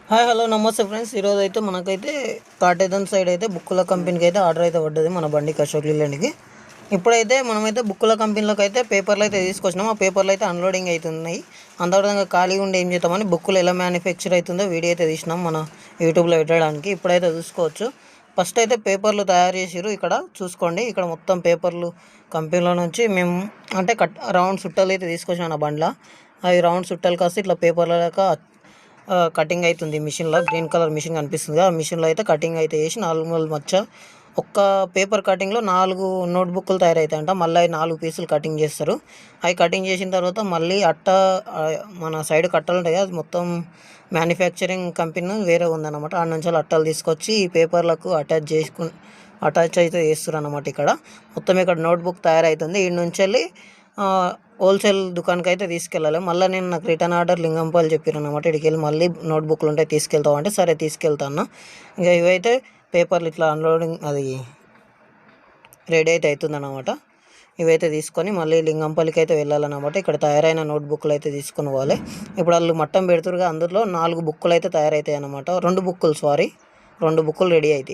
Hi hello నమస్తే friends. ఈరోజు అయితే మనకైతే కాటేదన్ సైడ్ అయితే బుక్కుల కంపెనీకి అయితే ఆర్డర్ అయితే పడ్డది మన బండికి అశోక్ లీలాండ్కి. ఇప్పుడైతే మనమైతే బుక్కుల కంపెనీలోకి అయితే పేపర్లు అయితే తీసుకొచ్చినాం. ఆ పేపర్లు అయితే అన్లోడింగ్ అవుతున్నాయి. అంతవరకు ఖాళీగా ఉండి ఏం చేద్దామని బుక్కులు ఎలా మ్యానుఫ్యాక్చర్ అవుతుందో వీడియో అయితే తీసినాం మన యూట్యూబ్లో పెట్టడానికి. ఇప్పుడైతే చూసుకోవచ్చు. ఫస్ట్ అయితే పేపర్లు తయారు చేసిరు. ఇక్కడ చూసుకోండి, ఇక్కడ మొత్తం పేపర్లు కంపెనీలో నుంచి మేము అంటే రౌండ్ చుట్టాలు అయితే తీసుకొచ్చినాం నా బండ్లో. అవి రౌండ్ చుట్టాలు కాస్తే ఇట్లా పేపర్ల లెక్క కటింగ్ అవుతుంది మిషన్లో. గ్రీన్ కలర్ మిషన్ కనిపిస్తుంది, ఆ మిషన్లో అయితే కటింగ్ అయితే చేసి నార్మల్ మచ్చ ఒక్క పేపర్ కటింగ్లో 4 నోట్బుక్లు తయారవుతాయంట. మళ్ళీ అవి 4 పీసులు కటింగ్ చేస్తారు. అవి కటింగ్ చేసిన తర్వాత మళ్ళీ మన సైడ్ కట్టలు ఉంటాయి, అది మొత్తం మ్యానుఫ్యాక్చరింగ్ కంపెనీ వేరే ఉందన్నమాట. ఆడ నుంచి అట్టలు తీసుకొచ్చి ఈ పేపర్లకు అటాచ్ అయితే చేస్తారు అన్నమాట. ఇక్కడ మొత్తం ఇక్కడ నోట్బుక్ తయారవుతుంది. ఈ నుంచి వెళ్ళి హోల్సేల్ దుకాణానికి అయితే తీసుకెళ్ళాలి. మళ్ళీ నాకు రిటర్న్ ఆర్డర్ లింగంపల్లి చెప్పారు అన్నమాట. ఇక్కడికి వెళ్ళి మళ్ళీ నోట్బుక్లు ఉంటాయి తీసుకెళ్తావు అంటే సరే తీసుకెళ్తాను. ఇంకా ఇవైతే పేపర్లు ఇట్లా అన్లోడింగ్ అది రెడీ అయితే అవుతుందన్నమాట. ఇవైతే తీసుకొని మళ్ళీ లింగంపల్లికి అయితే వెళ్ళాలన్నమాట. ఇక్కడ తయారైన నోట్బుక్లు అయితే తీసుకొని పోవాలి. ఇప్పుడు వాళ్ళు మట్టం పెడుతురుగా, అందులో 4 బుక్కులు అయితే తయారవుతాయి అన్నమాట. 2 బుక్కులు రెడీ అవుతాయి.